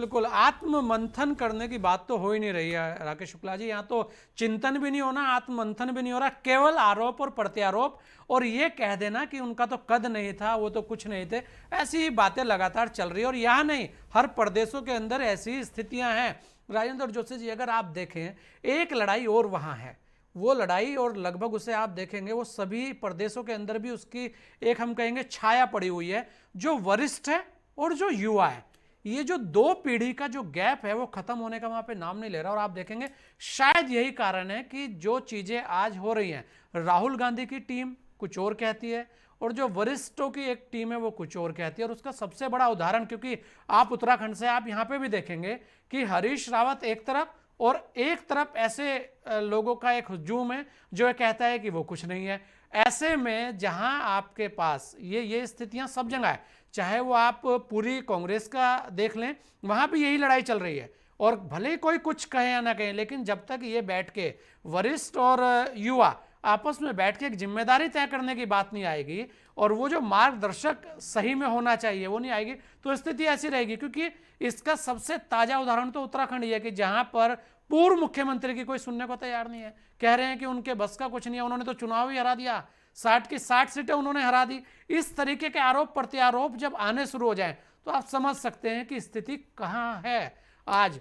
बिल्कुल आत्म मंथन करने की बात तो हो ही नहीं रही है राकेश शुक्ला जी। यहाँ तो चिंतन भी नहीं होना, आत्म मंथन भी नहीं हो रहा, केवल आरोप और प्रत्यारोप और ये कह देना कि उनका तो कद नहीं था, वो तो कुछ नहीं थे। ऐसी ही बातें लगातार चल रही है और यहाँ नहीं, हर प्रदेशों के अंदर ऐसी स्थितियां हैं। राजेंद्र जोशी जी, अगर आप देखें एक लड़ाई और वहाँ है, वो लड़ाई और लगभग उसे आप देखेंगे वो सभी प्रदेशों के अंदर भी उसकी एक हम कहेंगे छाया पड़ी हुई है। जो वरिष्ठ है और जो युवा है, ये जो दो पीढ़ी का जो गैप है वो खत्म होने का वहां पे नाम नहीं ले रहा। और आप देखेंगे शायद यही कारण है कि जो चीजें आज हो रही हैं, राहुल गांधी की टीम कुछ और कहती है और जो वरिष्ठों की एक टीम है वो कुछ और कहती है। और उसका सबसे बड़ा उदाहरण, क्योंकि आप उत्तराखंड से आप यहां पे भी देखेंगे कि हरीश रावत एक तरफ और एक तरफ ऐसे लोगों का एक हुजूम है जो ये कहता है कि वो कुछ नहीं है। ऐसे में जहां आपके पास ये स्थितियां सब जगह है, चाहे वो आप पूरी कांग्रेस का देख लें, वहां भी यही लड़ाई चल रही है। और भले ही कोई कुछ कहे या ना कहे, लेकिन जब तक ये बैठ के वरिष्ठ और युवा आपस में बैठ के एक जिम्मेदारी तय करने की बात नहीं आएगी और वो जो मार्गदर्शक सही में होना चाहिए वो नहीं आएगी, तो स्थिति ऐसी रहेगी। क्योंकि इसका सबसे ताजा उदाहरण तो उत्तराखंड ही है कि जहां पर पूर्व मुख्यमंत्री की कोई सुनने को तैयार नहीं है, कह रहे हैं कि उनके बस का कुछ नहीं है, उन्होंने तो चुनाव ही हरा दिया, 60 की 60 सीटें उन्होंने हरा दी। इस तरीके के आरोप प्रत्यारोप जब आने शुरू हो जाएं तो आप समझ सकते हैं कि स्थिति कहां है। आज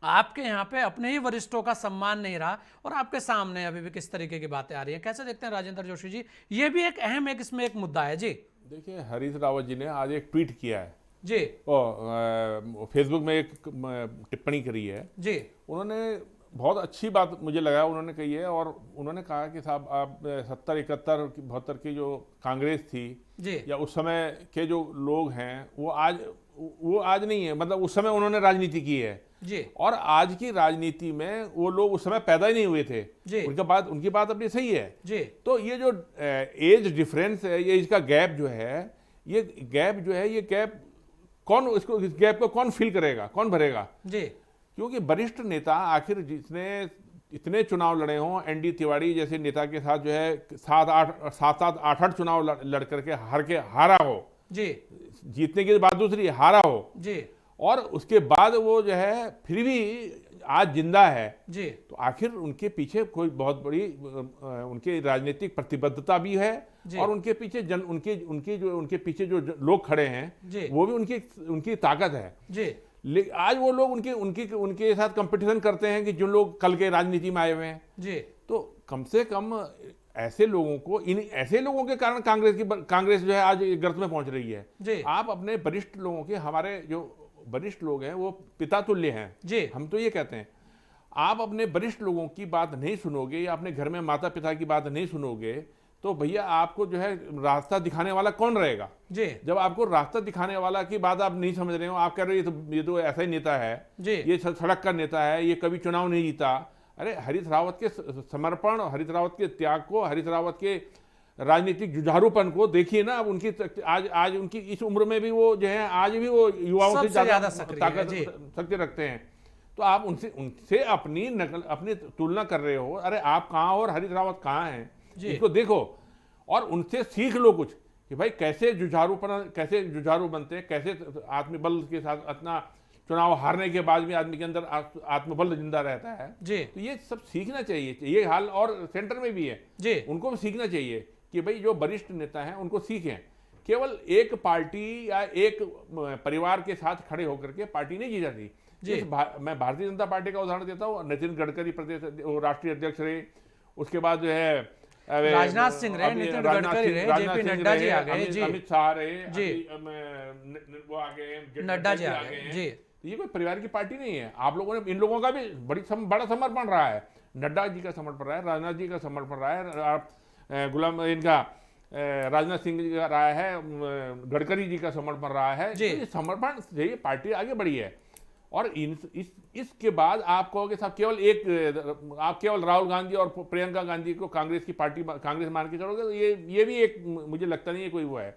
आपके यहाँ पे अपने ही वरिष्ठों का सम्मान नहीं रहा और आपके सामने अभी भी किस तरीके की बातें आ रही हैं, कैसे देखते हैं राजेंद्र जोशी जी? ये भी एक अहम इसमें एक मुद्दा है जी। देखिए, हरीश रावत जी ने आज एक ट्वीट किया है जी, फेसबुक में एक टिप्पणी करी है जी, उन्होंने। बहुत अच्छी बात मुझे लगा उन्होंने कही है और उन्होंने कहा कि साहब आप 70, 71, 72 की जो कांग्रेस थी जी, या उस समय के जो लोग हैं वो आज नहीं है, मतलब उस समय उन्होंने राजनीति की है जी, और आज की राजनीति में वो लोग उस समय पैदा ही नहीं हुए थे। जी, उनकी बात अपनी सही है जी, तो ये जो एज डिफरेंस है, ये इसका गैप जो है, ये गैप कौन, इसको इस गैप को कौन फिल करेगा, कौन भरेगा? जी, क्योंकि वरिष्ठ नेता आखिर जिसने इतने चुनाव लड़े हों, एनडी तिवारी जैसे नेता के साथ जो है 7-8 चुनाव लड़ करके हारा हो, जी, जीतने के बाद दूसरी हारा हो, जी, और उसके बाद वो जो है फिर भी आज जिंदा है, जी, तो आखिर उनके पीछे कोई बहुत बड़ी उनके राजनीतिक प्रतिबद्धता भी है और उनके पीछे उनके पीछे जो लोग खड़े हैं वो भी उनकी ताकत है जी। आज वो लोग उनके साथ कंपटीशन करते हैं कि जो लोग कल के राजनीति में आए हुए हैं जी। तो कम से कम ऐसे लोगों के कारण कांग्रेस जो है आज गर्त में पहुंच रही है जी। आप अपने वरिष्ठ लोगों के, हमारे जो वरिष्ठ लोग हैं वो पिता तुल्य हैं जी, हम तो ये कहते हैं। आप अपने वरिष्ठ लोगों की बात नहीं सुनोगे या अपने घर में माता पिता की बात नहीं सुनोगे तो भैया आपको जो है रास्ता दिखाने वाला कौन रहेगा जी? जब आपको रास्ता दिखाने वाला की बात आप नहीं समझ रहे हो, आप कह रहे हो ये तो ऐसा ही नेता है जी, ये सड़क का नेता है, ये कभी चुनाव नहीं जीता। अरे हरीश रावत के समर्पण, हरीश रावत के त्याग को, हरीश रावत के राजनीतिक जुझारूपन को देखिए ना। अब उनकी आज उनकी इस उम्र में भी वो जो है आज भी वो युवाओं से ज्यादा शक्ति रखते हैं। तो आप उनसे अपनी तुलना कर रहे हो। अरे आप कहाँ हो और हरीश रावत कहाँ हैं, इसको देखो और उनसे सीख लो कुछ कि भाई कैसे जुझारू बनते हैं, कैसे आत्मबल के साथ इतना चुनाव हारने के बाद भी आदमी के अंदर आत्मबल जिंदा रहता है जी। तो ये सब सीखना चाहिए, ये हाल और सेंटर में भी है जी, उनको भी सीखना चाहिए कि भाई जो वरिष्ठ नेता हैं उनको सीखें। केवल एक पार्टी या एक परिवार के साथ खड़े होकर के पार्टी नहीं जी जाती जी। मैं भारतीय जनता पार्टी का उदाहरण देता हूँ। नितिन गडकरी प्रदेश राष्ट्रीय अध्यक्ष रहे, उसके बाद जो है राजनाथ सिंह रहे, नितिन गडकरी रहे, जेपी नड्डा जी आ गए जी, अमित शाह रहे जी, वो आ गए, नड्डा जी आ गए जी। ये कोई परिवार की पार्टी नहीं है। आप लोगों ने, इन लोगों का भी बड़ा समर्पण रहा है। नड्डा जी का समर्पण रहा है, राजनाथ जी का समर्पण रहा है, राजनाथ सिंह जी का रहा है, गडकरी जी का समर्पण रहा है जी। तो समर्पण से पार्टी आगे बढ़ी है। और इसके बाद आप कहोगे साहब केवल राहुल गांधी और प्रियंका गांधी को कांग्रेस मान के चलोगे, तो ये भी एक मुझे लगता नहीं है कोई वो है।